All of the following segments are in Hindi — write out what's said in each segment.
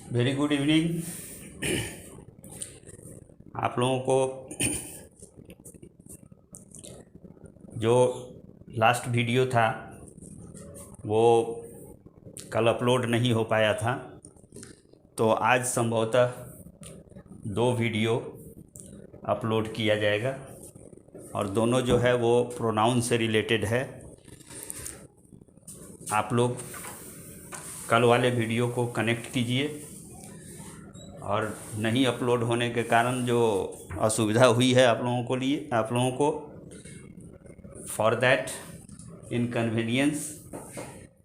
Very good evening. आप लोगों को जो लास्ट वीडियो था वो कल अपलोड नहीं हो पाया था, तो आज संभवतः 2 वीडियो अपलोड किया जाएगा और दोनों जो है वो प्रोनाउन से रिलेटेड है। आप लोग कल वाले वीडियो को कनेक्ट कीजिए और नहीं अपलोड होने के कारण जो असुविधा हुई है आप लोगों को for that inconvenience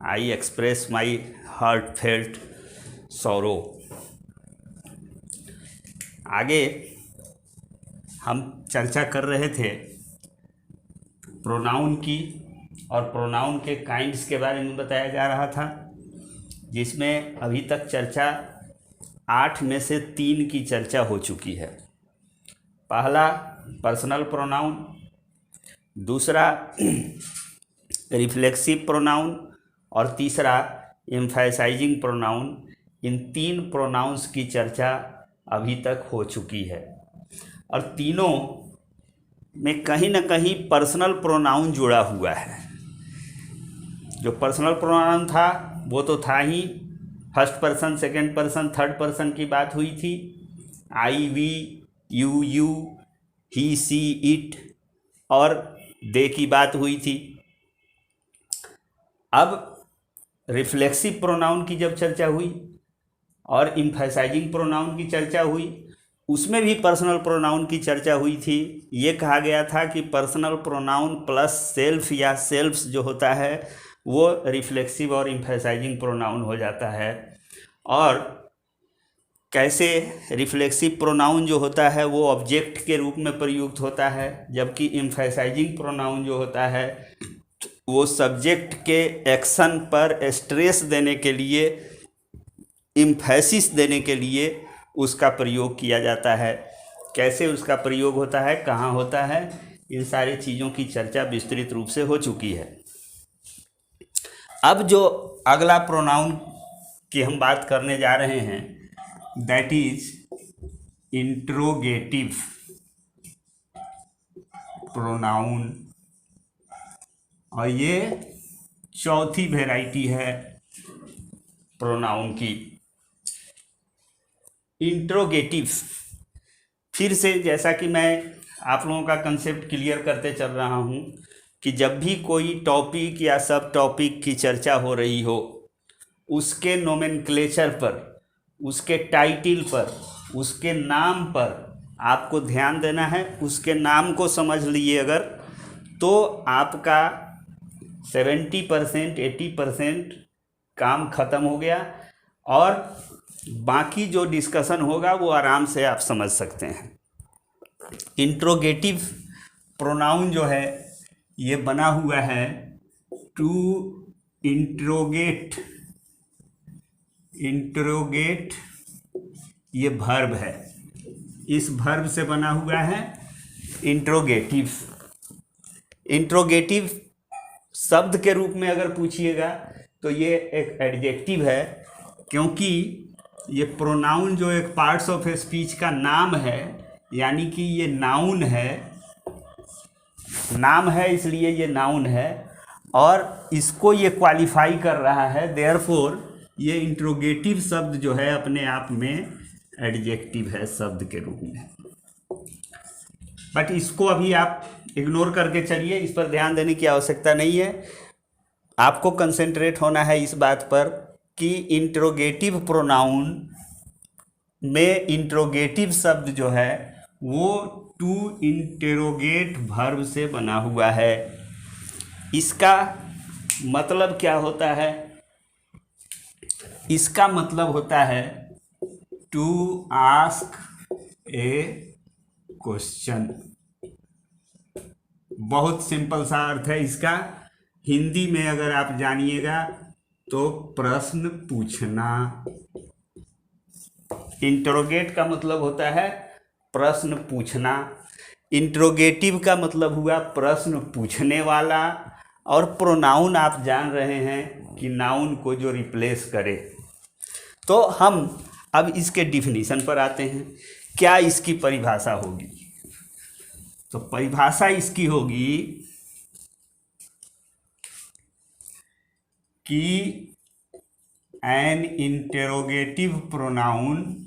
I express my heart felt sorrow. आगे हम चर्चा कर रहे थे प्रोनाउन की और प्रोनाउन के काइंड्स के बारे में बताया जा रहा था, जिसमें अभी तक चर्चा 8 में से 3 की चर्चा हो चुकी है। पहला पर्सनल प्रोनाउन, दूसरा रिफ्लेक्सिव प्रोनाउन और तीसरा एम्फैसाइजिंग प्रोनाउन। इन 3 प्रोनाउंस की चर्चा अभी तक हो चुकी है और तीनों में कहीं ना कहीं पर्सनल प्रोनाउन जुड़ा हुआ है। जो पर्सनल प्रोनाउन था वो तो था ही, first person, second person, third person की बात हुई थी। I, we, you, he, she, it और दे की बात हुई थी। अब रिफ्लेक्सिव प्रोनाउन की जब चर्चा हुई और एम्फैसाइजिंग प्रोनाउन की चर्चा हुई, उसमें भी पर्सनल प्रोनाउन की चर्चा हुई थी। ये कहा गया था कि पर्सनल प्रोनाउन प्लस सेल्फ या सेल्फ्स जो होता है वो रिफ्लेक्सिव और एम्फैसाइजिंग प्रोनाउन हो जाता है। और कैसे रिफ्लेक्सिव प्रोनाउन जो होता है वो ऑब्जेक्ट के रूप में प्रयुक्त होता है, जबकि एम्फैसाइजिंग प्रोनाउन जो होता है वो सब्जेक्ट के एक्शन पर स्ट्रेस देने के लिए, एम्फेसिस देने के लिए उसका प्रयोग किया जाता है। कैसे उसका प्रयोग होता है, कहाँ होता है, इन सारी चीज़ों की चर्चा विस्तृत रूप से हो चुकी है। अब जो अगला प्रोनाउन की हम बात करने जा रहे हैं दैट इज इंट्रोगेटिव प्रोनाउन, और ये चौथी वैरायटी है प्रोनाउन की। इंट्रोगेटिव, फिर से जैसा कि मैं आप लोगों का कंसेप्ट क्लियर करते चल रहा हूँ कि जब भी कोई टॉपिक या सब टॉपिक की चर्चा हो रही हो, उसके नोमेनक्लेचर पर, उसके टाइटल पर, उसके नाम पर आपको ध्यान देना है। उसके नाम को समझ लिए अगर, तो आपका 70% 80% काम ख़त्म हो गया और बाकी जो डिस्कशन होगा वो आराम से आप समझ सकते हैं। इंट्रोगेटिव प्रोनाउन जो है ये बना हुआ है टू इंट्रोगेट। इंट्रोगेट ये वर्ब है, इस वर्ब से बना हुआ है इंट्रोगेटिव। इंट्रोगेटिव शब्द के रूप में अगर पूछिएगा तो ये एक एडजेक्टिव है, क्योंकि ये प्रोनाउन जो एक पार्ट्स ऑफ स्पीच का नाम है, यानी कि ये नाउन है, नाम है इसलिए ये नाउन है और इसको ये क्वालिफाई कर रहा है। देयरफॉर ये इंट्रोगेटिव शब्द जो है अपने आप में एडजेक्टिव है शब्द के रूप में। बट इसको अभी आप इग्नोर करके चलिए, इस पर ध्यान देने की आवश्यकता नहीं है। आपको कंसेंट्रेट होना है इस बात पर कि इंट्रोगेटिव प्रोनाउन में इंट्रोगेटिव शब्द जो है वो टू इंटेरोगेट वर्ब से बना हुआ है। इसका मतलब क्या होता है? इसका मतलब होता है टू आस्क ए क्वेश्चन। बहुत सिंपल सा अर्थ है इसका। हिंदी में अगर आप जानिएगा तो प्रश्न पूछना। इंट्रोगेट का मतलब होता है प्रश्न पूछना, इंट्रोगेटिव का मतलब हुआ प्रश्न पूछने वाला, और प्रोनाउन आप जान रहे हैं कि नाउन को जो रिप्लेस करे। तो हम अब इसके डिफिनीशन पर आते हैं, क्या इसकी परिभाषा होगी। तो परिभाषा इसकी होगी कि N interrogative pronoun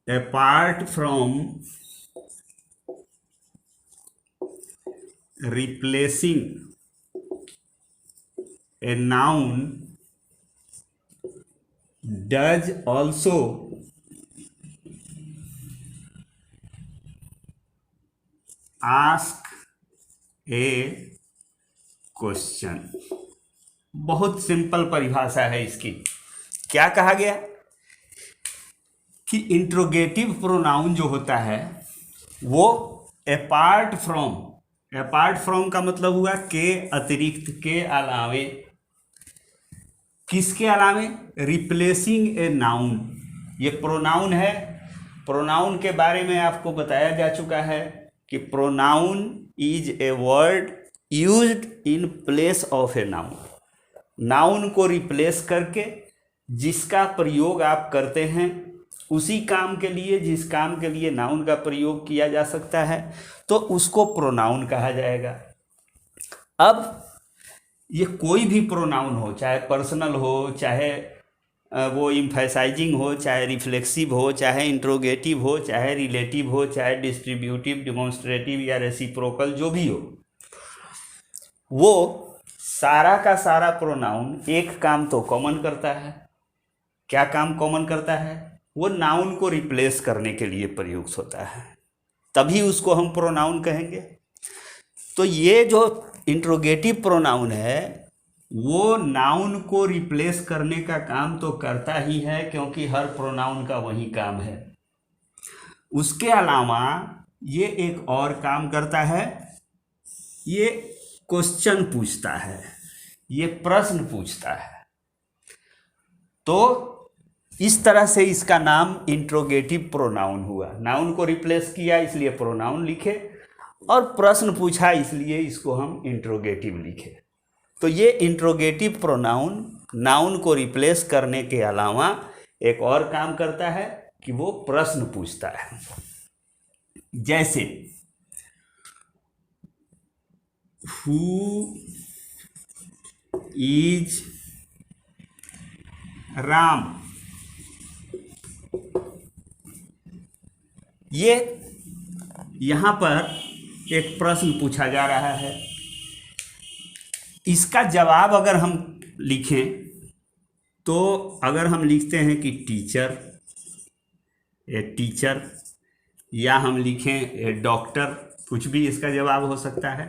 apart from replacing a noun does also ask a question। बहुत सिंपल परिभाषा है इसकी। क्या कहा गया कि इंट्रोगेटिव प्रोनाउन जो होता है वो अपार्ट फ्रॉम का मतलब हुआ के अतिरिक्त, के अलावे, किसके अलावे, रिप्लेसिंग ए नाउन। ये प्रोनाउन है। प्रोनाउन के बारे में आपको बताया जा चुका है कि pronoun is a word used in place of a noun. Noun को रिप्लेस करके जिसका प्रयोग आप करते हैं, उसी काम के लिए जिस काम के लिए नाउन का प्रयोग किया जा सकता है, तो उसको प्रोनाउन कहा जाएगा। अब ये कोई भी प्रोनाउन हो, चाहे पर्सनल हो, चाहे वो इम्फेसाइजिंग हो, चाहे रिफ्लेक्सिव हो, चाहे इंट्रोगेटिव हो, चाहे रिलेटिव हो, चाहे डिस्ट्रीब्यूटिव, डिमॉन्स्ट्रेटिव या रेसिप्रोकल, जो भी हो, वो सारा का सारा प्रोनाउन एक काम तो कॉमन करता है। क्या काम कॉमन करता है? वो नाउन को रिप्लेस करने के लिए प्रयुक्त होता है, तभी उसको हम प्रोनाउन कहेंगे। तो ये जो इंट्रोगेटिव प्रोनाउन है वो नाउन को रिप्लेस करने का काम तो करता ही है, क्योंकि हर प्रोनाउन का वही काम है। उसके अलावा ये एक और काम करता है, ये क्वेश्चन पूछता है, ये प्रश्न पूछता है। तो इस तरह से इसका नाम इंट्रोगेटिव प्रोनाउन हुआ। नाउन को रिप्लेस किया इसलिए प्रोनाउन लिखे, और प्रश्न पूछा इसलिए इसको हम इंट्रोगेटिव लिखे। तो ये इंट्रोगेटिव प्रोनाउन नाउन को रिप्लेस करने के अलावा एक और काम करता है कि वो प्रश्न पूछता है। जैसे हु इज राम, ये यहां पर एक प्रश्न पूछा जा रहा है। इसका जवाब अगर हम लिखें तो अगर हम लिखते हैं कि टीचर, ए टीचर, या हम लिखें ए डॉक्टर, कुछ भी इसका जवाब हो सकता है।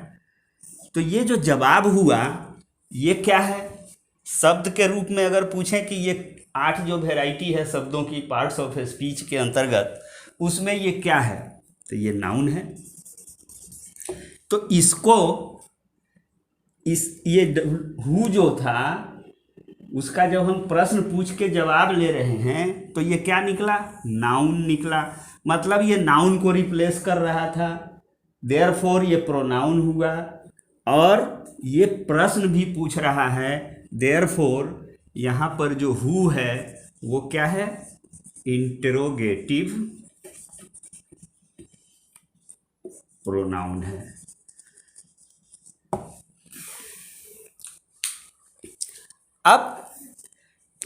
तो ये जो जवाब हुआ ये क्या है? शब्द के रूप में अगर पूछें कि ये 8 जो वैरायटी है शब्दों की पार्ट्स ऑफ स्पीच के अंतर्गत, उसमें ये क्या है? तो ये नाउन है। तो इसको ये हु जो था उसका जब हम प्रश्न पूछ के जवाब ले रहे हैं तो ये क्या निकला? नाउन निकला। मतलब ये नाउन को रिप्लेस कर रहा था, देयरफॉर ये प्रोनाउन हुआ। और ये प्रश्न भी पूछ रहा है, देयरफॉर यहाँ पर जो हु है वो क्या है? इंटरोगेटिव प्रोनाउन है। अब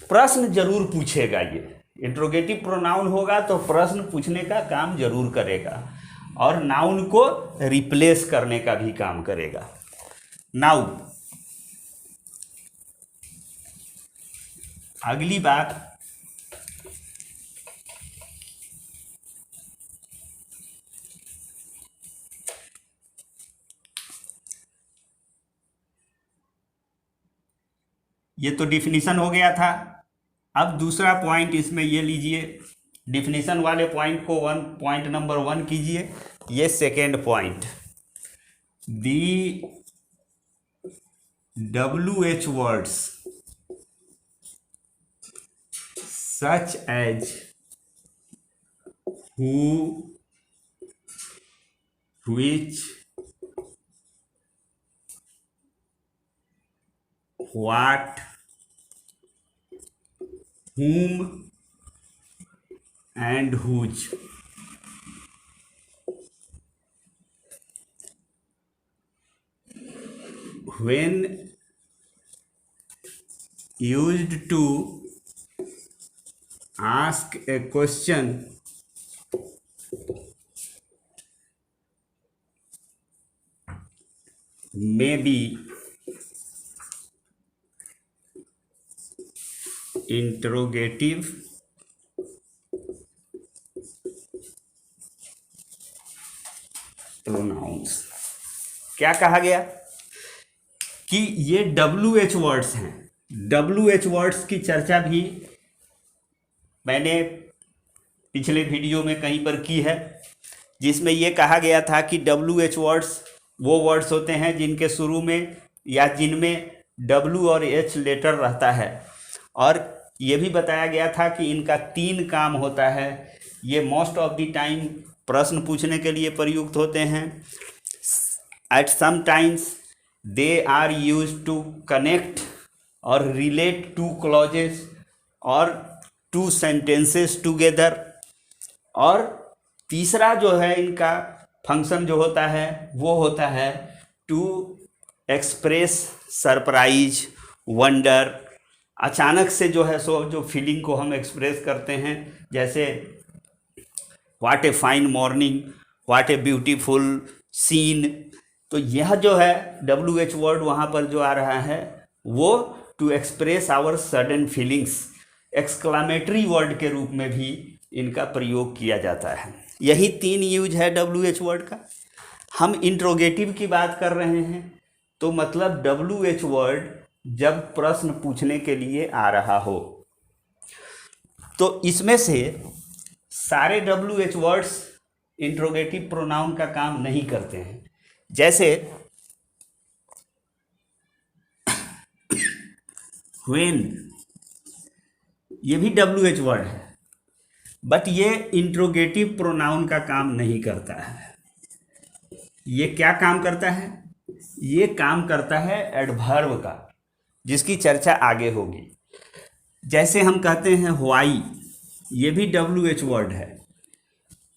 प्रश्न जरूर पूछेगा। ये इंट्रोगेटिव प्रोनाउन होगा तो प्रश्न पूछने का काम जरूर करेगा और नाउन को रिप्लेस करने का भी काम करेगा। नाउ अगली बात, ये तो डिफिनीशन हो गया था। अब दूसरा पॉइंट इसमें ये लीजिए, डिफिनीशन वाले पॉइंट को पॉइंट नंबर 1 कीजिए। ये second point, the WH words such as who, which, what, whom and whose. When used to ask a question may be interrogative pronouns. क्या कहा गया कि ये WH वर्ड्स हैं. WH वर्ड्स की चर्चा भी मैंने पिछले वीडियो में कहीं पर की है, जिसमें ये कहा गया था कि WH वर्ड्स वो वर्ड्स होते हैं जिनके शुरू में या जिनमें W और H लेटर रहता है. और ये भी बताया गया था कि इनका 3 काम होता है. ये मोस्ट ऑफ द टाइम प्रश्न पूछने के लिए प्रयुक्त होते हैं. At some times they are used to connect और रिलेट टू क्लॉजेस और टू सेंटेंसेस टुगेदर. और तीसरा जो है इनका फंक्शन जो होता है वो होता है टू एक्सप्रेस सरप्राइज, वंडर. अचानक से जो है सो जो फीलिंग को हम एक्सप्रेस करते हैं, जैसे what a fine morning, what a beautiful scene. तो यह जो है WH वर्ड वहाँ पर जो आ रहा है वो to express our sudden feelings, exclamatory word के रूप में भी इनका प्रयोग किया जाता है. यही 3 यूज है WH वर्ड का. हम इंट्रोगेटिव की बात कर रहे हैं तो मतलब WH वर्ड जब प्रश्न पूछने के लिए आ रहा हो तो इसमें से सारे WH वर्ड्स इंट्रोगेटिव प्रोनाउन का काम नहीं करते हैं. जैसे when, ये भी WH वर्ड है बट ये इंट्रोगेटिव प्रोनाउन का काम नहीं करता है. ये क्या काम करता है? ये काम करता है एडवर्ब का, जिसकी चर्चा आगे होगी. जैसे हम कहते हैं व्हाई, ये भी WH वर्ड है.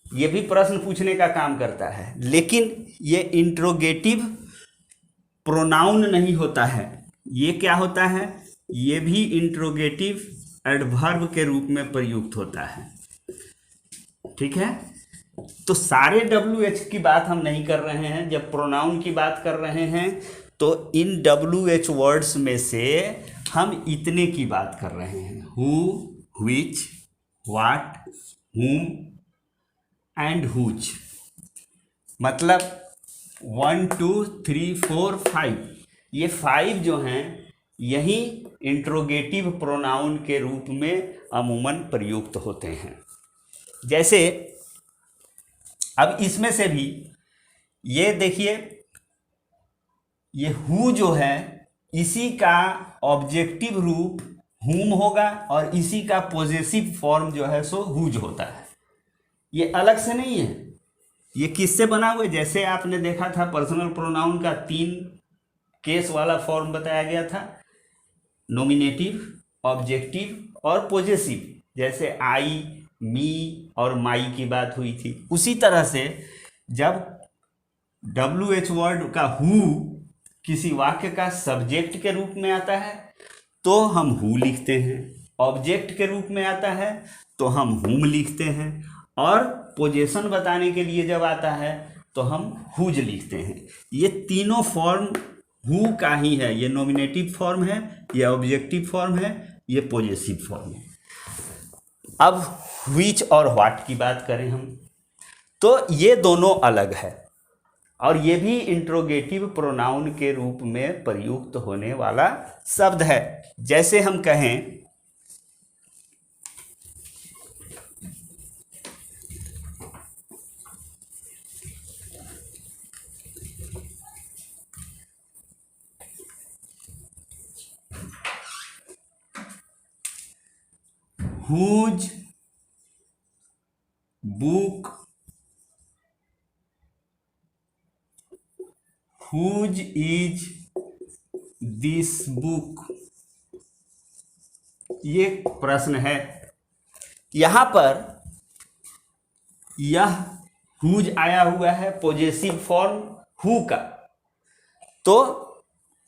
ये भी प्रश्न पूछने का काम करता है, लेकिन ये इंट्रोगेटिव प्रोनाउन नहीं होता है. ये क्या होता है? ये भी इंट्रोगेटिव एडवर्ब के रूप में प्रयुक्त होता है. ठीक है, तो सारे WH की बात हम नहीं कर रहे हैं. जब प्रोनाउन की बात कर रहे हैं तो इन WH वर्ड्स में से हम इतने की बात कर रहे हैं: who, which, what, whom and whose. मतलब 1 2 3 4 5, ये 5 जो हैं यही इंट्रोगेटिव प्रोनाउन के रूप में अमूमन प्रयुक्त होते हैं. जैसे अब इसमें से भी ये देखिए, ये हु जो है इसी का ऑब्जेक्टिव रूप हुम होगा और इसी का पॉजेसिव फॉर्म जो है सो हुज होता है. ये अलग से नहीं है. ये किससे बना हुआ है? जैसे आपने देखा था पर्सनल प्रोनाउन का 3 केस वाला फॉर्म बताया गया था: नॉमिनेटिव, ऑब्जेक्टिव और पॉजेसिव. जैसे आई, मी और माई की बात हुई थी, उसी तरह से जब WH वर्ड का हु किसी वाक्य का सब्जेक्ट के रूप में आता है तो हम हु लिखते हैं, ऑब्जेक्ट के रूप में आता है तो हम हुम लिखते हैं, और पोजीशन बताने के लिए जब आता है तो हम हुज लिखते हैं. ये तीनों फॉर्म हु का ही है. ये नॉमिनेटिव फॉर्म है, ये ऑब्जेक्टिव फॉर्म है, ये पॉजेसिव फॉर्म है. अब व्हिच और व्हाट की बात करें हम तो ये दोनों अलग है और ये भी इंट्रोगेटिव प्रोनाउन के रूप में प्रयुक्त होने वाला शब्द है. जैसे हम कहें whose book, whose is this book, ये प्रश्न है। यहां पर यह हुज आया हुआ है, पॉजेसिव फॉर्म हु का, तो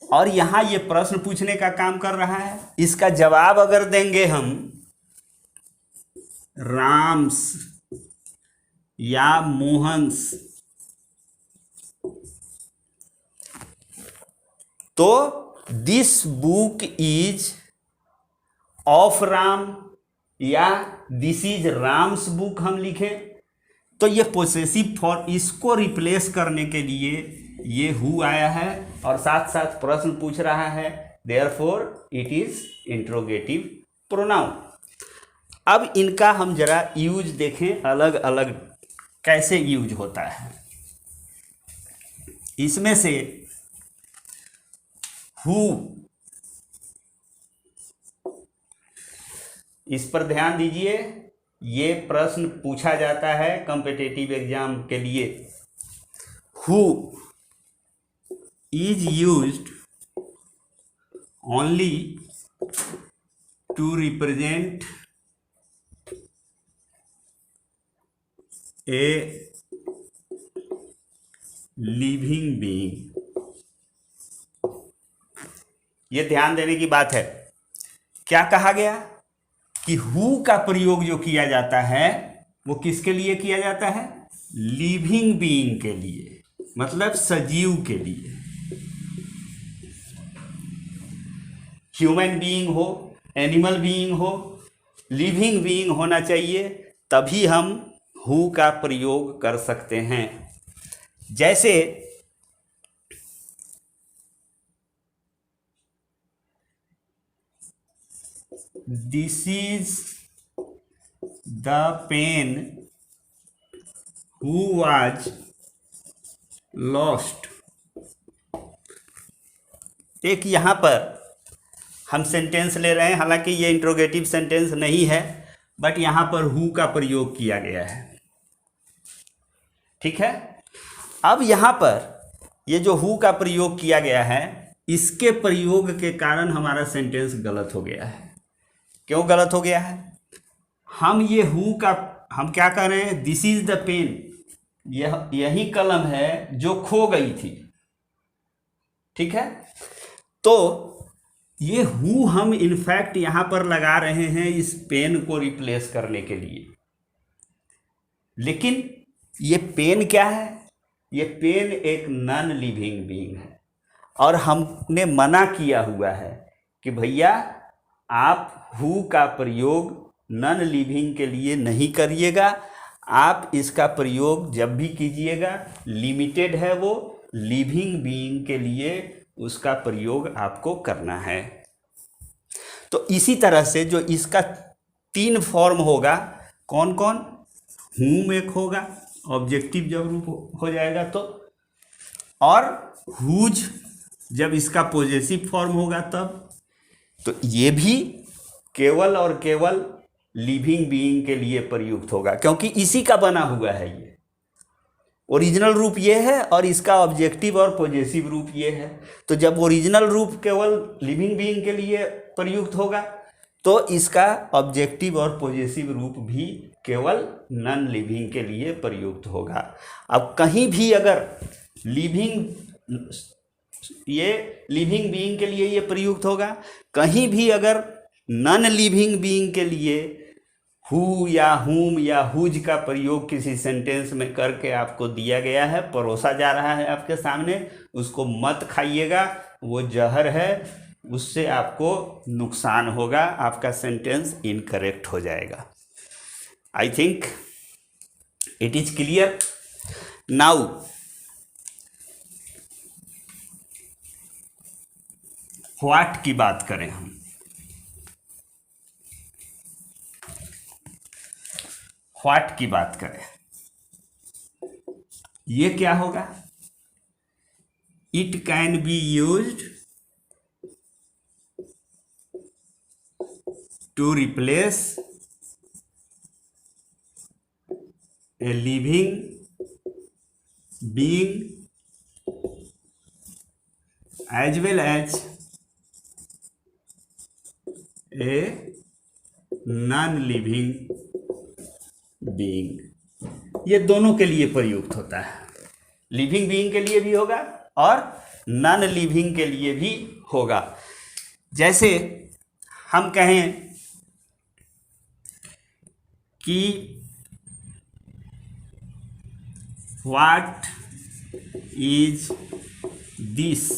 और यहां ये प्रश्न पूछने का काम कर रहा है। इसका जवाब अगर देंगे हम राम्स या मोहन्स, तो this book is of Ram या दिस इज राम्स बुक हम लिखें तो ये पोसेसिव फॉर्म, इसको रिप्लेस करने के लिए ये हु आया है और साथ साथ प्रश्न पूछ रहा है, therefore it is interrogative pronoun. अब इनका हम जरा यूज देखें, अलग अलग कैसे यूज होता है। इसमें से हु, इस पर ध्यान दीजिए, ये प्रश्न पूछा जाता है कॉम्पिटिटिव एग्जाम के लिए। Who is used only to represent a living being. ये ध्यान देने की बात है। क्या कहा गया कि हु का प्रयोग जो किया जाता है वो किसके लिए किया जाता है? लिविंग बीइंग के लिए, मतलब सजीव के लिए। ह्यूमन बीइंग हो, एनिमल बीइंग हो, लिविंग बीइंग होना चाहिए, तभी हम हु का प्रयोग कर सकते हैं। जैसे this is the pen who was lost. एक यहां पर हम सेंटेंस ले रहे हैं, हालांकि ये इंट्रोगेटिव सेंटेंस नहीं है, बट यहां पर हु का प्रयोग किया गया है। ठीक है। अब यहां पर ये जो हु का प्रयोग किया गया है, इसके प्रयोग के कारण हमारा सेंटेंस गलत हो गया है। क्यों गलत हो गया है? हम ये हु का, हम क्या कर रहे हैं? दिस इज द पेन, यही कलम है जो खो गई थी। ठीक है। तो ये हु हम इनफैक्ट यहां पर लगा रहे हैं इस पेन को रिप्लेस करने के लिए, लेकिन ये पेन क्या है? ये पेन एक नॉन लिविंग बीइंग है और हमने मना किया हुआ है कि भैया आप हु का प्रयोग नॉन लिविंग के लिए नहीं करिएगा। आप इसका प्रयोग जब भी कीजिएगा, लिमिटेड है वो, लिविंग बीइंग के लिए उसका प्रयोग आपको करना है। तो इसी तरह से जो इसका 3 फॉर्म होगा, कौन कौन? हुम एक होगा, ऑब्जेक्टिव जब रूप हो जाएगा तो, और हुज जब इसका पॉजेसिव फॉर्म होगा तब। तो ये भी केवल और केवल लिविंग बीइंग के लिए प्रयुक्त होगा, क्योंकि इसी का बना हुआ है। ये ओरिजिनल रूप ये है और इसका ऑब्जेक्टिव और पॉजेसिव रूप ये है। तो जब ओरिजिनल रूप केवल लिविंग बीइंग के लिए प्रयुक्त होगा, तो इसका ऑब्जेक्टिव और पॉजेसिव रूप भी केवल नॉन लिविंग के लिए प्रयुक्त होगा। अब कहीं भी अगर ये लिविंग बीइंग के लिए ये प्रयुक्त होगा, कहीं भी अगर नॉन लिविंग बीइंग के लिए हु या हुम या हुज का प्रयोग किसी सेंटेंस में करके आपको दिया गया है, परोसा जा रहा है आपके सामने, उसको मत खाइएगा, वो जहर है, उससे आपको नुकसान होगा, आपका सेंटेंस इनकरेक्ट हो जाएगा। I think it is clear now. What की बात करें हम, व्हाट की बात करें, ये क्या होगा? It can be used to replace a living being as well as a non living being, ये दोनों के लिए प्रयुक्त होता है। लिविंग बीइंग के लिए भी होगा और नॉन लिविंग के लिए भी होगा। जैसे हम कहें कि what is this,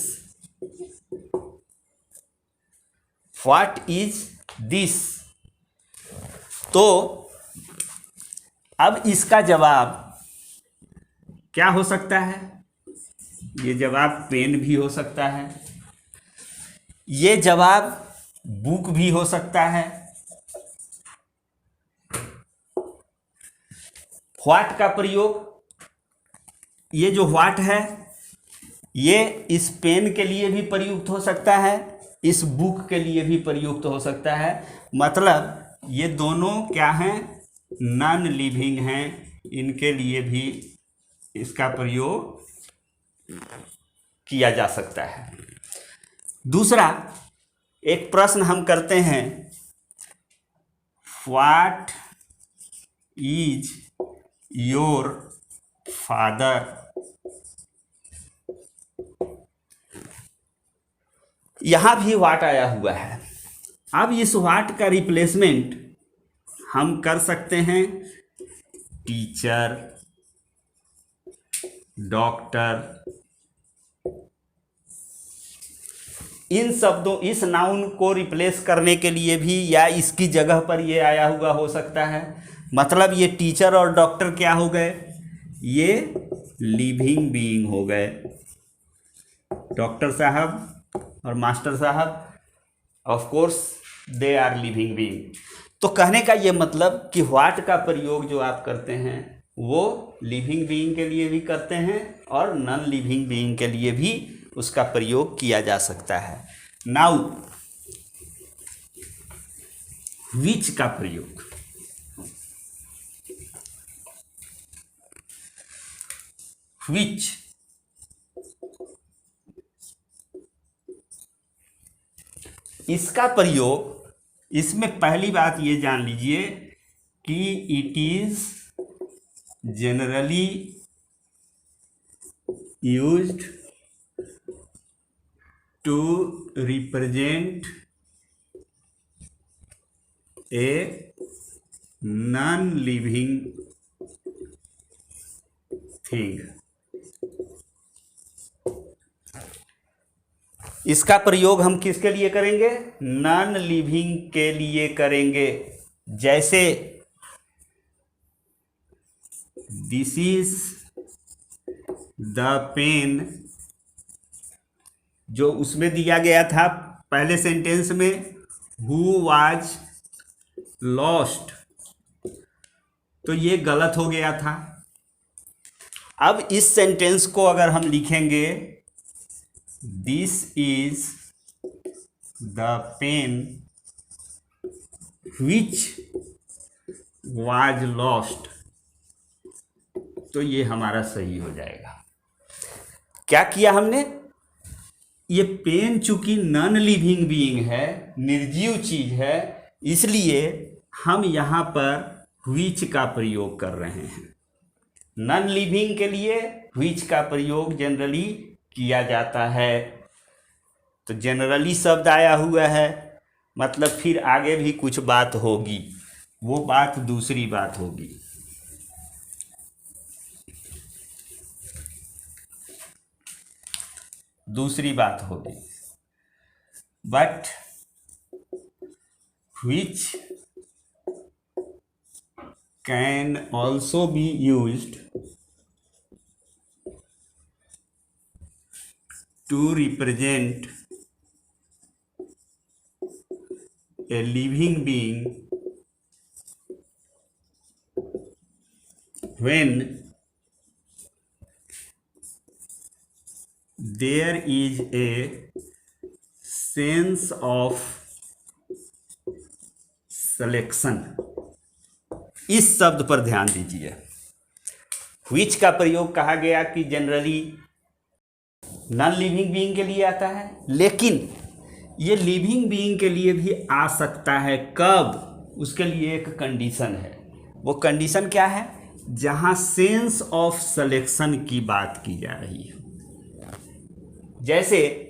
what is this, तो अब इसका जवाब क्या हो सकता है? ये जवाब पेन भी हो सकता है, ये जवाब बुक भी हो सकता है। व्हाट का प्रयोग, ये जो व्हाट है ये इस पेन के लिए भी प्रयुक्त हो सकता है, इस बुक के लिए भी प्रयुक्त हो सकता है। मतलब ये दोनों क्या हैं? नॉन लिविंग हैं, इनके लिए भी इसका प्रयोग किया जा सकता है। दूसरा एक प्रश्न हम करते हैं, व्हाट इज योर फादर, यहां भी व्हाट आया हुआ है। अब इस व्हाट का रिप्लेसमेंट हम कर सकते हैं टीचर, डॉक्टर, इन शब्दों, इस नाउन को रिप्लेस करने के लिए भी या इसकी जगह पर ये आया हुआ हो सकता है। मतलब ये टीचर और डॉक्टर क्या हो गए? ये लिविंग बीइंग हो गए। डॉक्टर साहब और मास्टर साहब of course they are living being. तो कहने का ये मतलब कि व्हाट का प्रयोग जो आप करते हैं वो लिविंग बीइंग के लिए भी करते हैं और नॉन लिविंग बीइंग के लिए भी उसका प्रयोग किया जा सकता है। नाउ विच का प्रयोग, विच, इसका प्रयोग, इसमें पहली बात ये जान लीजिए कि it is generally used to represent a non living thing. इसका प्रयोग हम किसके लिए करेंगे? नॉन लिविंग के लिए करेंगे। जैसे दिस इज द पेन, जो उसमें दिया गया था पहले सेंटेंस में, हु वाज लॉस्ट, तो ये गलत हो गया था। अब इस सेंटेंस को अगर हम लिखेंगे this is the pen which was lost, तो ये हमारा सही हो जाएगा। क्या किया हमने? ये पेन चूंकि नॉन लिविंग बीइंग है, निर्जीव चीज है, इसलिए हम यहां पर व्हिच का प्रयोग कर रहे हैं। नॉन लिविंग के लिए व्हिच का प्रयोग जनरली किया जाता है। तो जनरली शब्द आया हुआ है, मतलब फिर आगे भी कुछ बात होगी, वो बात दूसरी बात होगी। दूसरी बात होगी, but which can also be used to represent a living being when there is a sense of selection। इस शब्द पर ध्यान दीजिए। which का प्रयोग कहा गया कि जनरली नॉन लिविंग बीइंग के लिए आता है, लेकिन ये लिविंग बीइंग के लिए भी आ सकता है। कब? उसके लिए एक कंडीशन है। वो कंडीशन क्या है? जहां सेंस ऑफ सिलेक्शन की बात की जा रही है। जैसे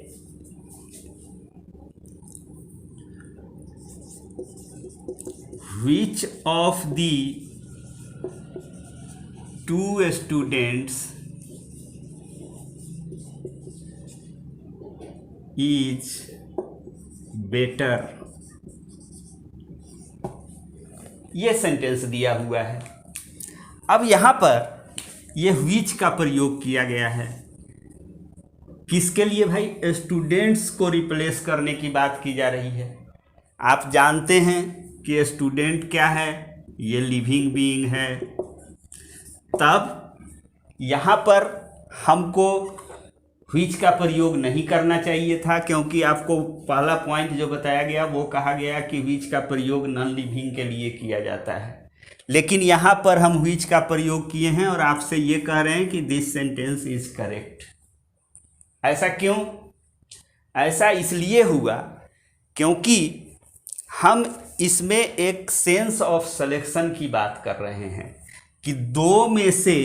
which of the two students is better, ये सेंटेंस दिया हुआ है। अब यहां पर ये which का प्रयोग किया गया है किसके लिए भाई? स्टूडेंट्स को रिप्लेस करने की बात की जा रही है। आप जानते हैं कि स्टूडेंट क्या है? ये लिविंग बीइंग है। तब यहाँ पर हमको व्हिच का प्रयोग नहीं करना चाहिए था, क्योंकि आपको पहला पॉइंट जो बताया गया वो कहा गया कि व्हिच का प्रयोग नॉन लिविंग के लिए किया जाता है। लेकिन यहाँ पर हम व्हिच का प्रयोग किए हैं और आपसे ये कह रहे हैं कि दिस सेंटेंस इज करेक्ट। ऐसा क्यों? ऐसा इसलिए हुआ क्योंकि हम इसमें एक सेंस ऑफ सिलेक्शन की बात कर रहे हैं कि दो में से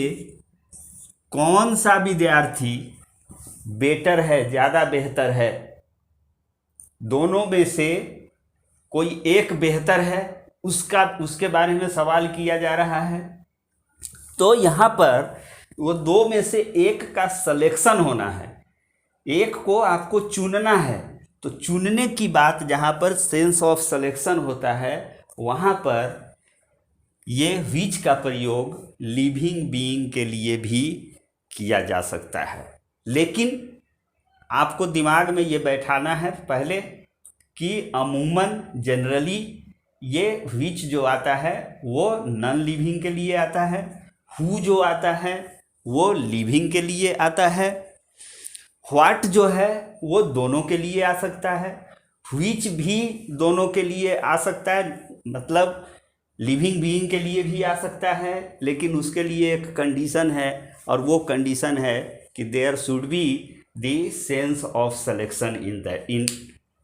कौन सा विद्यार्थी बेटर है, ज़्यादा बेहतर है। दोनों में से कोई एक बेहतर है, उसके बारे में सवाल किया जा रहा है। तो यहाँ पर वो दो में से एक का सिलेक्शन होना है, एक को आपको चुनना है। तो चुनने की बात जहाँ पर सेंस ऑफ सिलेक्शन होता है, वहाँ पर ये व्हिच का प्रयोग लिविंग बीइंग के लिए भी किया जा सकता है। लेकिन आपको दिमाग में ये बैठाना है पहले कि अमूमन जनरली ये व्हिच जो आता है वो नॉन लिविंग के लिए आता है, हु जो आता है वो लिविंग के लिए आता है, व्हाट जो है वो दोनों के लिए आ सकता है, व्हिच भी दोनों के लिए आ सकता है, मतलब लिविंग बीइंग के लिए भी आ सकता है। लेकिन उसके लिए एक कंडीशन है, और वो कंडीशन है कि there should be the sense of selection in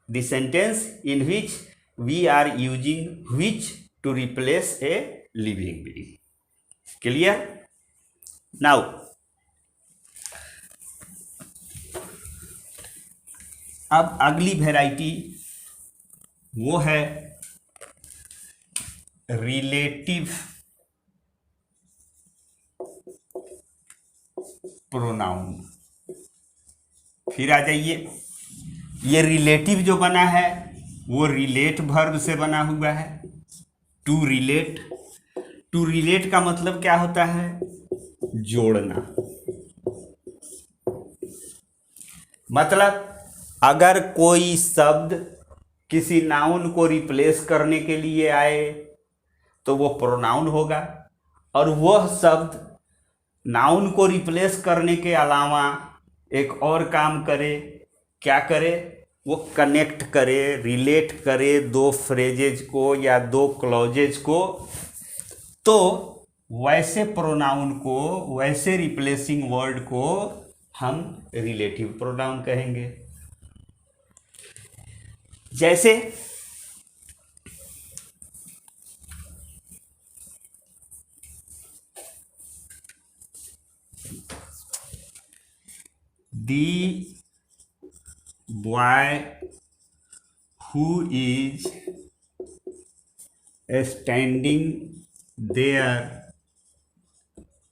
the sentence in which we are using which to replace a living being. Clear? Now अब अगली वैरायटी वो है रिलेटिव प्रोनाउन। फिर आ जाइए, ये रिलेटिव जो बना है वो रिलेट वर्ब से बना हुआ है। टू रिलेट, टू रिलेट का मतलब क्या होता है? जोड़ना। मतलब अगर कोई शब्द किसी नाउन को रिप्लेस करने के लिए आए तो वो प्रोनाउन होगा, और वह शब्द नाउन को रिप्लेस करने के अलावा एक और काम करे। क्या करे? वो कनेक्ट करे, रिलेट करे दो फ्रेजेज को या दो क्लॉजेज को। तो वैसे प्रोनाउन को, वैसे रिप्लेसिंग वर्ड को हम रिलेटिव प्रोनाउन कहेंगे। जैसे the boy who is standing there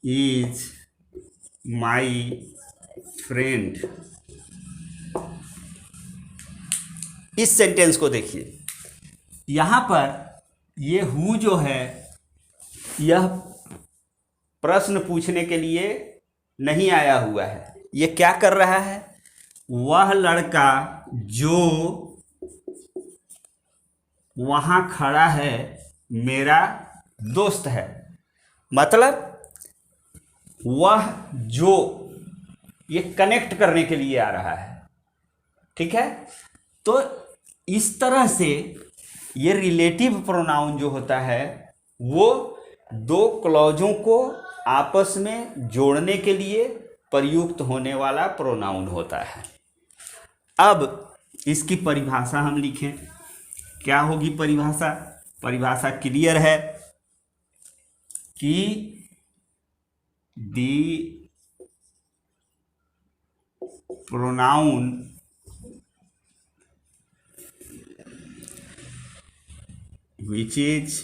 is my friend। इस सेंटेंस को देखिए, यहाँ पर ये हु जो है यह प्रश्न पूछने के लिए नहीं आया हुआ है। ये क्या कर रहा है? वह लड़का जो वहाँ खड़ा है मेरा दोस्त है। मतलब वह जो, ये कनेक्ट करने के लिए आ रहा है। ठीक है? तो इस तरह से ये रिलेटिव प्रोनाउन जो होता है वो दो क्लॉजों को आपस में जोड़ने के लिए प्रयुक्त होने वाला प्रोनाउन होता है। अब इसकी परिभाषा हम लिखें, क्या होगी परिभाषा? परिभाषा क्लियर है कि the pronoun which is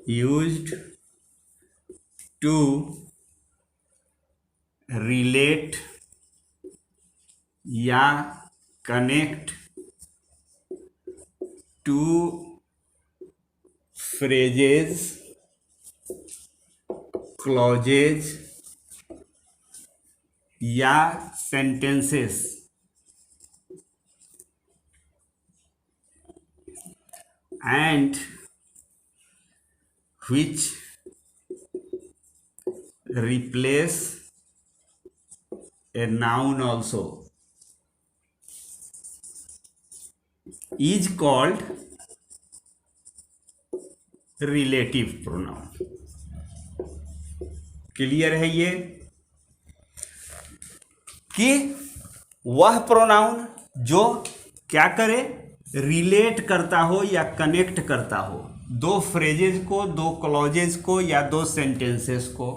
used to relate या कनेक्ट टू phrases, clauses या sentences and which replace a noun also is called relative pronoun. Clear है ये कि वह प्रोनाउन जो क्या करे, रिलेट करता हो या कनेक्ट करता हो दो फ्रेजेस को, दो क्लॉजेस को या दो सेंटेंसेस को,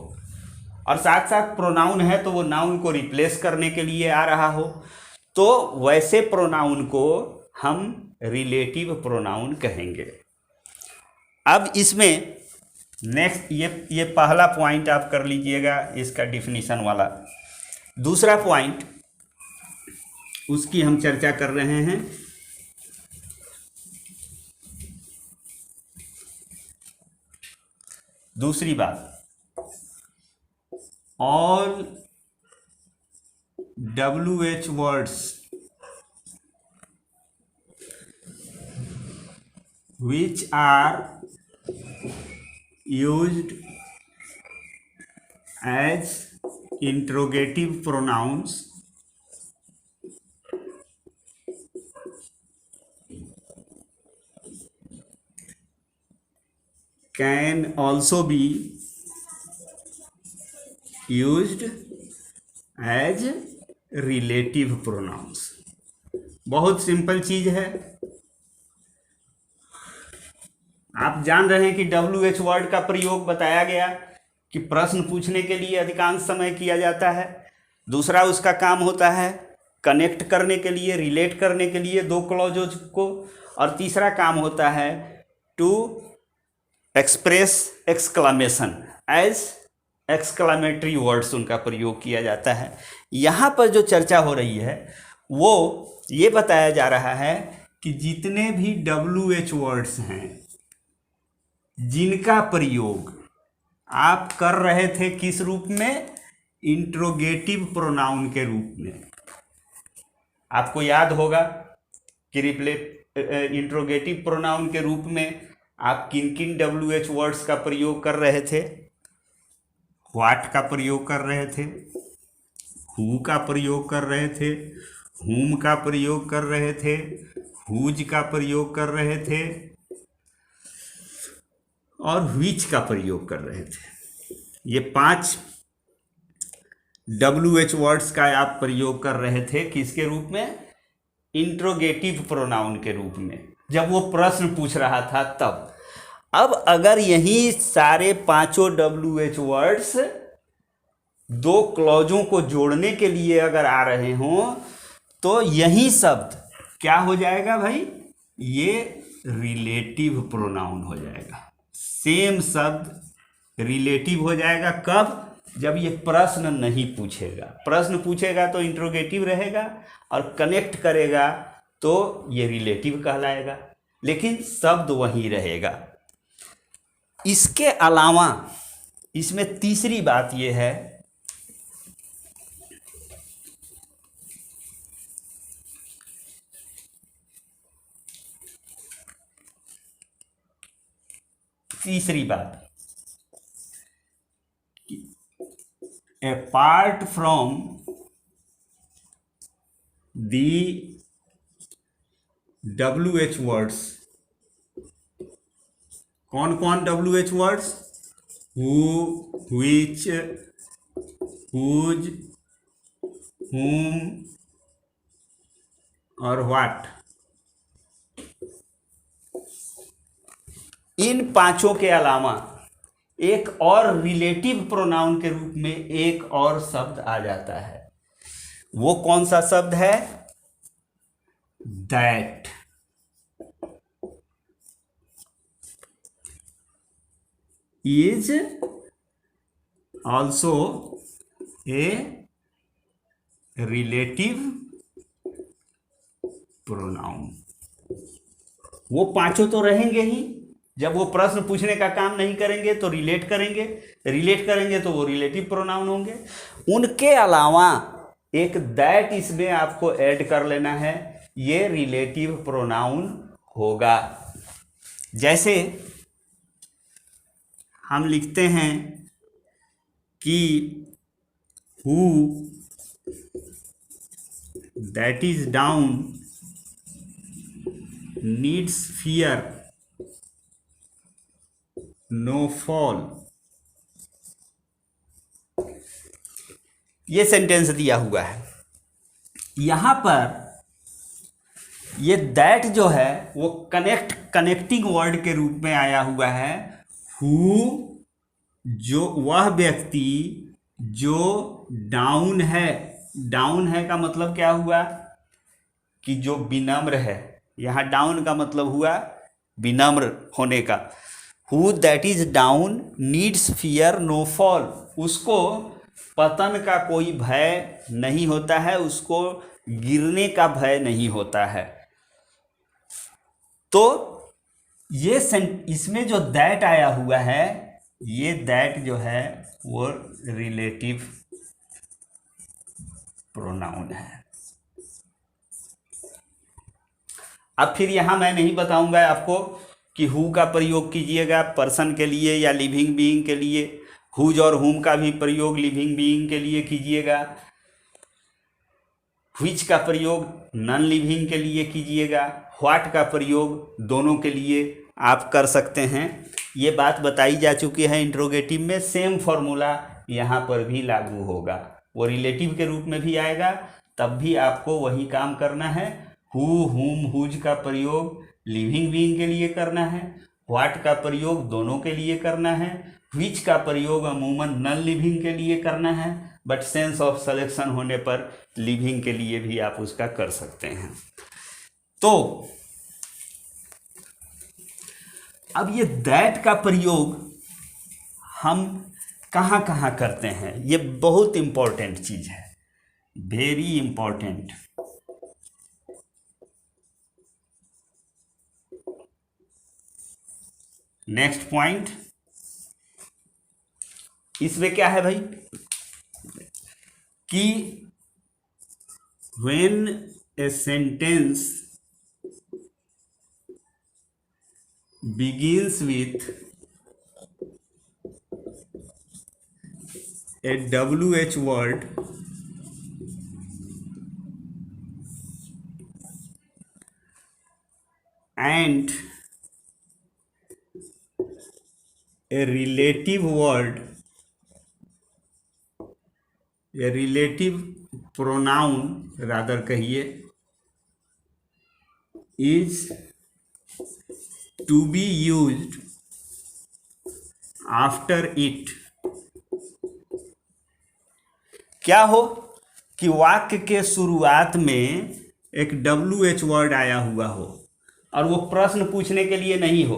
और साथ साथ प्रोनाउन है तो वो नाउन को रिप्लेस करने के लिए आ रहा हो, तो वैसे प्रोनाउन को हम रिलेटिव प्रोनाउन कहेंगे। अब इसमें नेक्स्ट ये पहला पॉइंट आप कर लीजिएगा इसका डिफिनीशन वाला। दूसरा पॉइंट उसकी हम चर्चा कर रहे हैं। दूसरी बात, all WH words which are used as interrogative pronouns can also be used as relative pronouns। बहुत सिंपल चीज है, आप जान रहे हैं कि WH वर्ड का प्रयोग बताया गया कि प्रश्न पूछने के लिए अधिकांश समय किया जाता है। दूसरा उसका काम होता है कनेक्ट करने के लिए, रिलेट करने के लिए दो क्लॉजेज को, और तीसरा काम होता है to express exclamation, as exclamatory words उनका प्रयोग किया जाता है। यहाँ पर जो चर्चा हो रही है वो ये बताया जा रहा है कि जितने भी WH वर्ड्स हैं जिनका प्रयोग आप कर रहे थे किस रूप में, इंट्रोगेटिव प्रोनाउन के रूप में। आपको याद होगा कि इंट्रोगेटिव प्रोनाउन के रूप में आप किन किन WH वर्ड्स का प्रयोग कर रहे थे। व्हाट का प्रयोग कर रहे थे, हु का प्रयोग कर रहे थे, हुम का प्रयोग कर रहे थे, हुज का प्रयोग कर रहे थे और व्हिच का प्रयोग कर रहे थे। ये 5 WH वर्ड्स का आप प्रयोग कर रहे थे किसके रूप में, इंट्रोगेटिव प्रोनाउन के रूप में, जब वो प्रश्न पूछ रहा था तब। अब अगर यही सारे 5 WH वर्ड्स दो क्लॉजों को जोड़ने के लिए अगर आ रहे हों तो यही शब्द क्या हो जाएगा भाई, ये रिलेटिव प्रोनाउन हो जाएगा। सेम शब्द रिलेटिव हो जाएगा कब, जब ये प्रश्न नहीं पूछेगा। प्रश्न पूछेगा तो इंट्रोगेटिव रहेगा और कनेक्ट करेगा तो ये रिलेटिव कहलाएगा, लेकिन शब्द वही रहेगा। इसके अलावा इसमें तीसरी बात ये है apart from the WH words, कौन कौन WH words, who, which, whose, whom, और व्हाट, इन पांचों के अलावा एक और रिलेटिव प्रोनाउन के रूप में एक और शब्द आ जाता है। वो कौन सा शब्द है? That. Is also a relative pronoun. वो पांचों तो रहेंगे ही, जब वो प्रश्न पूछने का काम नहीं करेंगे तो रिलेट करेंगे तो वो रिलेटिव प्रोनाउन होंगे। उनके अलावा एक दैट इसमें आपको ऐड कर लेना है, ये रिलेटिव प्रोनाउन होगा। जैसे हम लिखते हैं कि who that is down needs fear no fall. ये सेंटेंस दिया हुआ है। यहां पर ये दैट जो है वो कनेक्टिंग वर्ड के रूप में आया हुआ है। हु, जो वह व्यक्ति जो डाउन है का मतलब क्या हुआ कि जो विनम्र है। यहां डाउन का मतलब हुआ विनम्र होने का। Who that is down needs fear no fall, उसको पतन का कोई भय नहीं होता है, उसको गिरने का भय नहीं होता है। तो ये इसमें जो दैट आया हुआ है, ये दैट जो है वो रिलेटिव प्रोनाउन है। अब फिर यहां मैं नहीं बताऊंगा आपको कि हु का प्रयोग कीजिएगा पर्सन के लिए या लिविंग बीइंग के लिए। हुज और हुम का भी प्रयोग लिविंग बीइंग के लिए कीजिएगा। व्हिच का प्रयोग नॉन लिविंग के लिए कीजिएगा। व्हाट का प्रयोग दोनों के लिए आप कर सकते हैं। ये बात बताई जा चुकी है इंट्रोगेटिव में। सेम फॉर्मूला यहाँ पर भी लागू होगा। वो रिलेटिव के रूप में भी आएगा, तब भी आपको वही काम करना है। हु, हुम, हुज का प्रयोग लिविंग बीइंग के लिए करना है। व्हाट का प्रयोग दोनों के लिए करना है। व्हिच का प्रयोग अमूमन नॉन लिविंग के लिए करना है, बट सेंस ऑफ सिलेक्शन होने पर लिविंग के लिए भी आप उसका कर सकते हैं। तो अब ये दैट का प्रयोग हम कहाँ कहाँ करते हैं, ये बहुत इंपॉर्टेंट चीज है, वेरी इंपॉर्टेंट। नेक्स्ट पॉइंट, इसमें क्या है भाई कि when a sentence begins with a WH word and a relative word, a relative pronoun rather कहिए, is to be used after it। क्या हो कि वाक्य के शुरुआत में एक WH वर्ड आया हुआ हो और वो प्रश्न पूछने के लिए नहीं हो,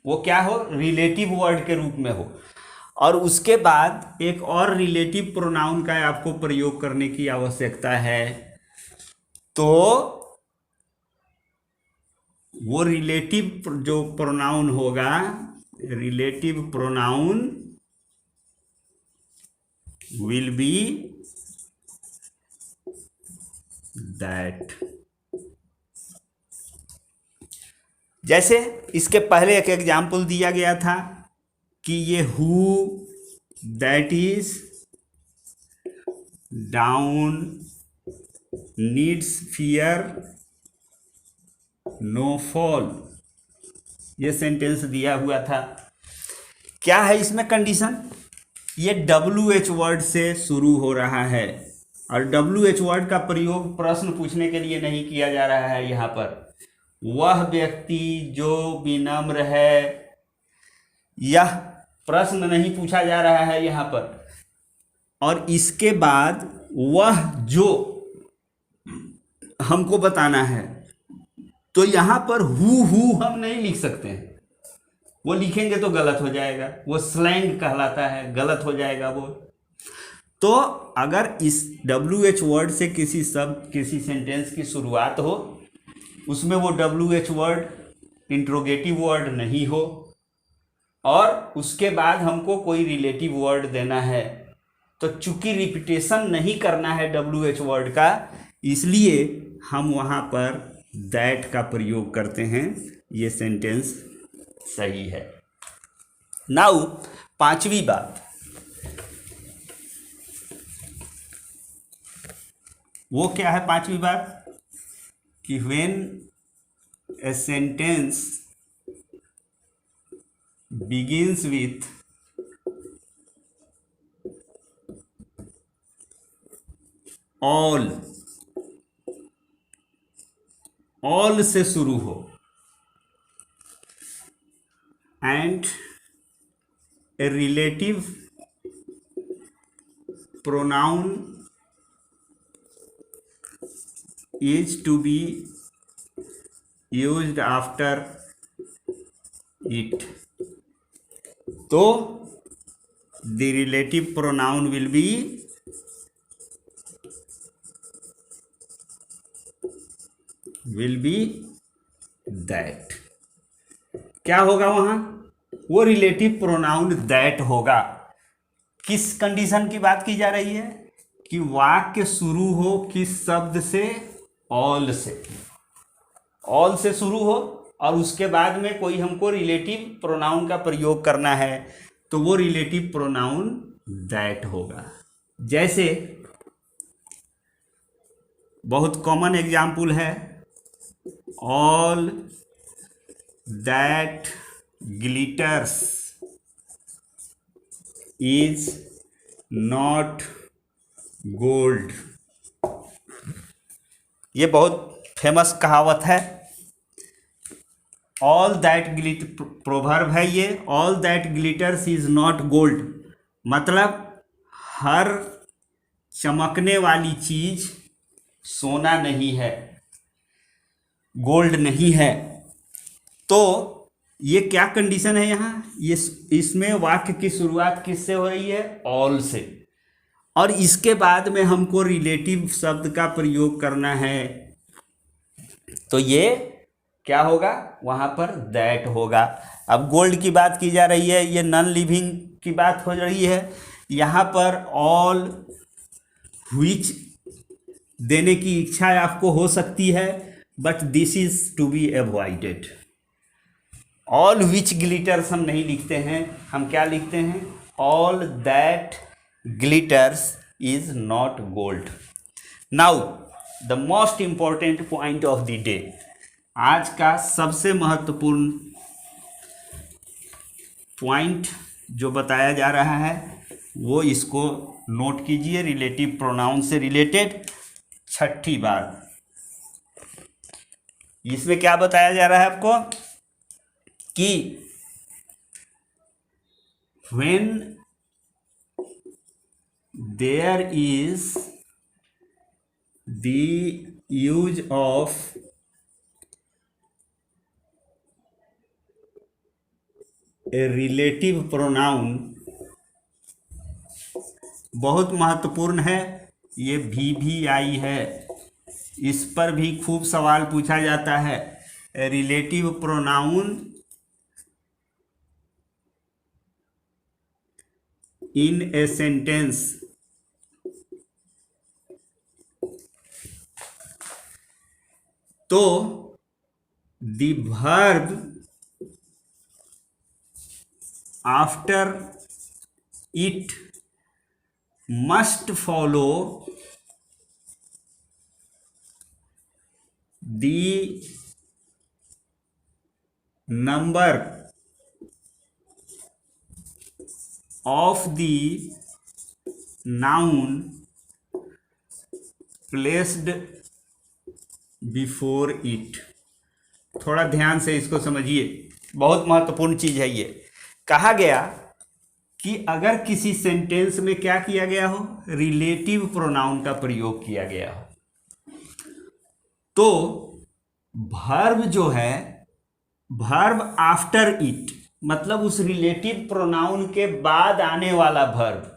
वो क्या हो, रिलेटिव वर्ड के रूप में हो, और उसके बाद एक और रिलेटिव प्रोनाउन का आपको प्रयोग करने की आवश्यकता है। तो वो रिलेटिव जो प्रोनाउन होगा, relative pronoun will be that. जैसे इसके पहले एक एग्जाम्पल दिया गया था कि ये who that is down needs fear no fall, ये सेंटेंस दिया हुआ था। क्या है इसमें कंडीशन, ये WH वर्ड से शुरू हो रहा है, और WH वर्ड का प्रयोग प्रश्न पूछने के लिए नहीं किया जा रहा है यहाँ पर। वह व्यक्ति जो विनम्र है, यह प्रश्न नहीं पूछा जा रहा है यहाँ पर। और इसके बाद वह जो हमको बताना है, तो यहाँ पर हु हम नहीं लिख सकते हैं। वो लिखेंगे तो गलत हो जाएगा, वो स्लैंग कहलाता है, गलत हो जाएगा वो। तो अगर इस WH वर्ड से किसी शब्द, किसी सेंटेंस की शुरुआत हो, उसमें वो WH वर्ड इंट्रोगेटिव वर्ड नहीं हो, और उसके बाद हमको कोई रिलेटिव वर्ड देना है, तो चूंकि रिपीटेशन नहीं करना है WH वर्ड का, इसलिए हम वहाँ पर दैट का प्रयोग करते हैं। ये सेंटेंस सही है। नाउ पांचवी बात, वो क्या है पांचवी बात, कि when a sentence begins with all से शुरू हो and a relative pronoun is to be used after it, तो the relative pronoun will be that। क्या होगा वहां, वो रिलेटिव प्रोनाउन दैट होगा। किस कंडीशन की बात की जा रही है, कि वाक्य शुरू हो किस शब्द से, ऑल से शुरू हो, और उसके बाद में कोई हमको रिलेटिव प्रोनाउन का प्रयोग करना है, तो वो रिलेटिव प्रोनाउन दैट होगा। जैसे बहुत कॉमन एग्जाम्पल है, all that glitters is not gold. ये बहुत फेमस कहावत है। ऑल दैट ग्लिटर, प्रोवर्ब है ये, all that glitters is not gold, मतलब हर चमकने वाली चीज सोना नहीं है, गोल्ड नहीं है। तो ये क्या कंडीशन है यहाँ, ये इसमें वाक्य की शुरुआत किससे हो रही है, ऑल से, और इसके बाद में हमको रिलेटिव शब्द का प्रयोग करना है, तो ये क्या होगा, वहां पर दैट होगा। अब गोल्ड की बात की जा रही है, ये नॉन लिविंग की बात हो रही है, यहाँ पर ऑल व्हिच देने की इच्छा आपको हो सकती है, but this is to be avoided. All which glitters हम नहीं लिखते हैं, हम क्या लिखते हैं, all that glitters is not gold. Now the most important point of the day, आज का सबसे महत्वपूर्ण पॉइंट जो बताया जा रहा है, वो इसको नोट कीजिए, रिलेटिव प्रोनाउन से रिलेटेड छठी बात। इसमें क्या बताया जा रहा है आपको, कि when there is the use of a relative pronoun, बहुत महत्वपूर्ण है, ये भी आई है, इस पर भी खूब सवाल पूछा जाता है। Relative pronoun in a sentence, तो the verb after it must follow the number of the noun placed before it. थोड़ा ध्यान से इसको समझिए, बहुत महत्वपूर्ण चीज है ये। कहा गया कि अगर किसी सेंटेंस में क्या किया गया हो, रिलेटिव प्रोनाउन का प्रयोग किया गया हो, तो वर्ब जो है, वर्ब आफ्टर इट, मतलब उस रिलेटिव प्रोनाउन के बाद आने वाला वर्ब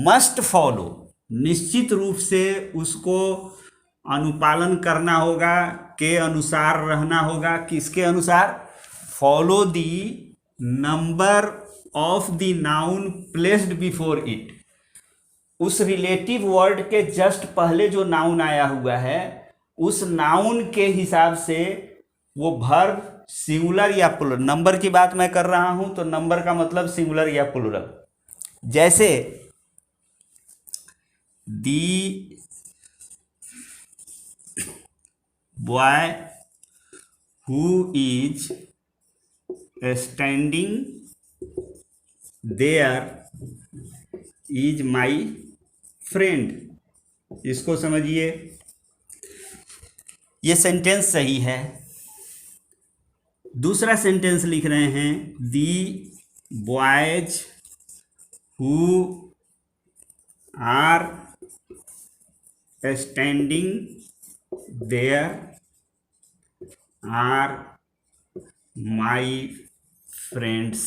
मस्ट फॉलो, निश्चित रूप से उसको अनुपालन करना होगा, के अनुसार रहना होगा। किसके अनुसार? Follow the number of the noun placed before it. उस रिलेटिव वर्ड के जस्ट पहले जो नाउन आया हुआ है, उस नाउन के हिसाब से वो वर्ब सिंगुलर या प्लूरल, नंबर की बात मैं कर रहा हूं तो नंबर का मतलब सिंगुलर या प्लूरल। जैसे the boy who is standing there is my friend. इसको समझिए, ये सेंटेंस सही है। दूसरा सेंटेंस लिख रहे हैं, the boys who are standing there are my friends.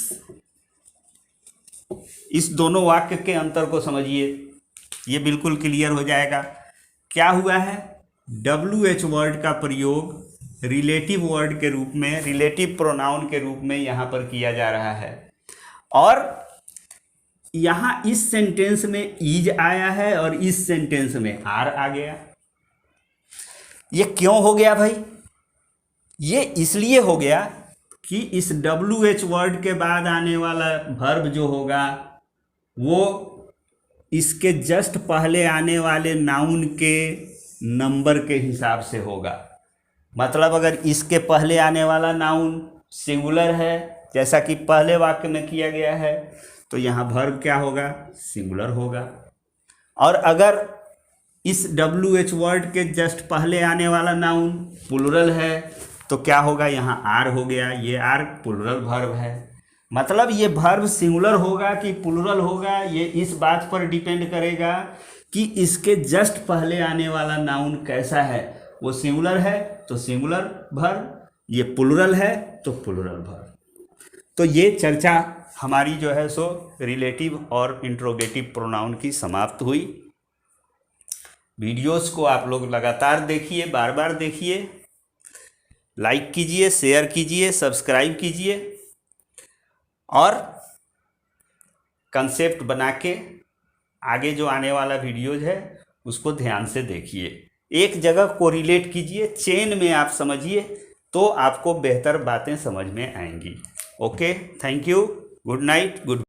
इस दोनों वाक्य के अंतर को समझिए, ये बिल्कुल क्लियर हो जाएगा। क्या हुआ है? WH वर्ड का प्रयोग रिलेटिव वर्ड के रूप में, रिलेटिव प्रोनाउन के रूप में यहां पर किया जा रहा है, और यहां इस सेंटेंस में इज आया है और इस सेंटेंस में आर आ गया। ये क्यों हो गया भाई? ये इसलिए हो गया कि इस WH वर्ड के बाद आने वाला वर्ब जो होगा वो इसके जस्ट पहले आने वाले नाउन के नंबर के हिसाब से होगा। मतलब अगर इसके पहले आने वाला नाउन सिंगुलर है, जैसा कि पहले वाक्य में किया गया है, तो यहाँ वर्ब क्या होगा? सिंगुलर होगा। और अगर इस WH वर्ड के जस्ट पहले आने वाला नाउन प्लूरल है तो क्या होगा? यहाँ आर हो गया, ये आर प्लूरल वर्ब है। मतलब ये वर्ब सिंगुलर होगा कि प्लूरल होगा, ये इस बात पर डिपेंड करेगा कि इसके जस्ट पहले आने वाला नाउन कैसा है। वो सिंगुलर है तो सिंगुलर वर्ब, ये प्लूरल है तो प्लूरल वर्ब। तो ये चर्चा हमारी जो है सो रिलेटिव और इंट्रोगेटिव प्रोनाउन की समाप्त हुई। वीडियोस को आप लोग लगातार देखिए, बार बार देखिए, लाइक कीजिए, शेयर कीजिए, सब्सक्राइब कीजिए, और कंसेप्ट बना के आगे जो आने वाला वीडियोज है उसको ध्यान से देखिए। एक जगह कोरिलेट कीजिए, चेन में आप समझिए, तो आपको बेहतर बातें समझ में आएंगी। Okay, thank you, good night, good